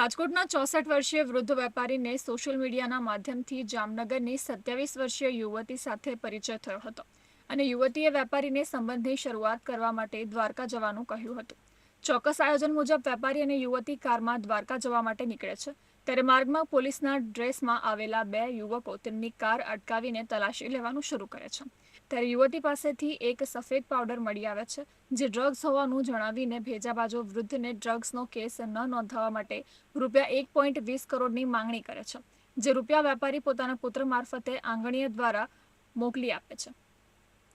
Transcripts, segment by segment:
રાજકોટના 64 વર્ષીય વૃદ્ધ વેપારીને સોશિયલ મીડિયાના માધ્યમથી જામનગરની 27 વર્ષીય યુવતી સાથે પરિચય થયો હતો અને યુવતીએ વેપારીને સંબંધની શરૂઆત કરવા માટે દ્વારકા જવાનું કહ્યું હતું. ચોક્કસ આયોજન મુજબ વેપારી અને યુવતી કારમાં દ્વારકા જવા માટે નીકળે છે ત્યારે માર્ગમાં પોલીસના ડ્રેસમાં આવેલા બે યુવકો તેમની કાર અટકાવીને તલાશી લેવાનું શરૂ કરે છે. ત્યારે યુવતી પાસેથી એક સફેદ પાવડર મળી આવે છે જે ડ્રગ્સ હોવાનું જણાવીને ભેજાબાજો વૃદ્ધને ડ્રગ્સનો કેસ ન નોંધાવવા માટે ₹1.20 કરોડની માંગણી કરે છે, જે રૂપિયા વેપારી પોતાના પુત્ર મારફતે આંગણીય દ્વારા મોકલી આપે છે.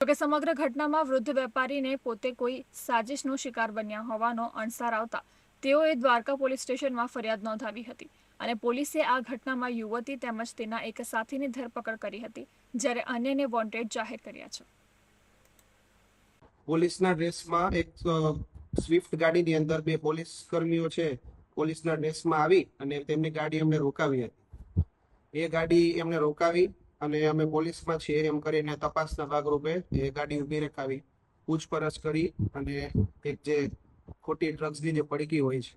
જોકે સમગ્ર ઘટનામાં વૃદ્ધ વેપારીને પોતે કોઈ સાજિશનો શિકાર બન્યા હોવાનો અણસાર આવતા તેઓએ દ્વારકા પોલીસ સ્ટેશનમાં ફરિયાદ નોંધાવી હતી અને પોલીસે આ ઘટનામાં યુવતી તેમજ તેના એક સાથીની ધરપકડ કરી હતી, જ્યારે અન્યને વોન્ટેડ જાહેર કર્યા છે. પોલીસના ડ્રેસમાં એક સ્વિફ્ટ ગાડીની અંદર બે પોલીસ કર્મીઓ છે પોલીસના ડ્રેસમાં આવી અને તેમની ગાડી અમને રોકાવી હતી. એ ગાડી એમને રોકાવી અને અમે પોલીસમાં છીએ એમ કરીને તપાસના ભાગરૂપે એ ગાડી ઊભી રખાવી, પૂછપરછ કરી અને એક જે ખોટી ડ્રગ્સની જે પડીકી હોય છે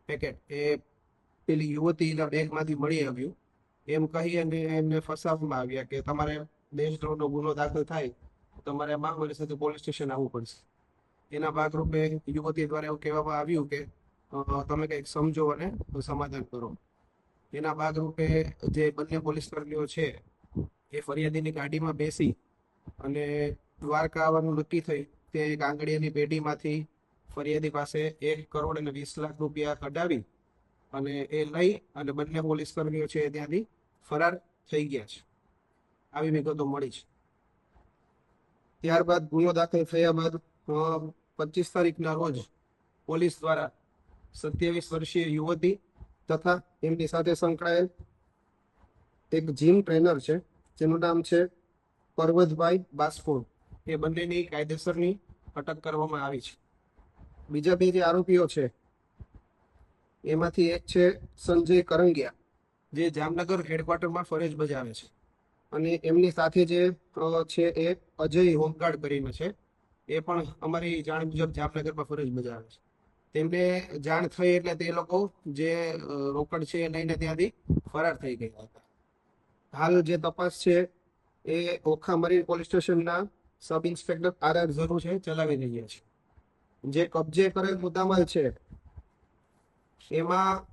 પેકેટ, એ પેલી યુવતીના બેગમાંથી મળી આવ્યું એમ કહી અને એમને ફસાવવામાં આવ્યા કે તમારે દેશદ્રોહનો ગુનો દાખલ થાય તમારે અમારી સાથે પોલીસ સ્ટેશન આવવું પડશે. એના ભાગરૂપે યુવતી દ્વારા એવું કહેવામાં આવ્યું કે તમે કંઈક સમજો અને સમાધાન કરો. એના ભાગરૂપે જે બંને પોલીસ કર્મીઓ છે એ ફરિયાદીની ગાડીમાં બેસી અને દ્વારકા આવવાનું નક્કી થઈ. તે એક આંગળીયાની પેઢીમાંથી ફરિયાદી પાસે ₹1.20 કરોડ કઢાવી અને એ લઈ અને બંને પોલીસ કર્મીઓ છે ત્યાંથી ફરાર થઈ ગયા છે. આવી વિગતો મળી છે. ત્યારબાદ ગુનો દાખલ થયા બાદ 25 તારીખના રોજ પોલીસ દ્વારા 27 વર્ષીય યુવતી તથા એમની સાથે સંકળાયેલ એક જીમ ટ્રેનર છે જેનું નામ છે પરવતભાઈ બાસફોડ, એ બંનેની કાયદેસરની અટક કરવામાં આવી છે. બીજા બે જે આરોપીઓ છે એમાંથી એક છે સંજય કરંગિયા, જે જામનગર હેડક્વાર્ટરમાં ફરજ બજાવે છે, અને એમની સાથે જે છે એ અજય હોમગાર્ડ કરીને છે, એ પણ અમારી જાણ મુજબ જામનગરમાં ફરજ બજાવે છે. તેમને જાણ થઈ એટલે તે લોકો જે રોકડ છે એ લઈને ત્યાંથી ફરાર થઈ ગયા હતા. હાલ જે તપાસ છે એ ઓખા મરીન પોલીસ સ્ટેશનના સબ ઇન્સ્પેક્ટર RR ઝરૂ છે ચલાવી રહ્યા છે. જે કબજે કરેલ મુદ્દામાલ છે એમાં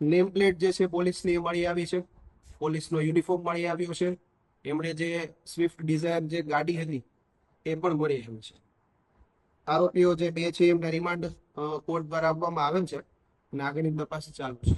નેમ પ્લેટ જે છે પોલીસની મળી આવી છે, પોલીસનો યુનિફોર્મ મળી આવ્યો છે, એમણે જે સ્વિફ્ટ ડિઝાયર જે ગાડી હતી એ પણ મળી આવી છે. આરોપીઓ જે બે છે એમને રિમાન્ડ કોર્ટ દ્વારા આપવામાં આવેલ છે અને આગળની તપાસ ચાલુ છે.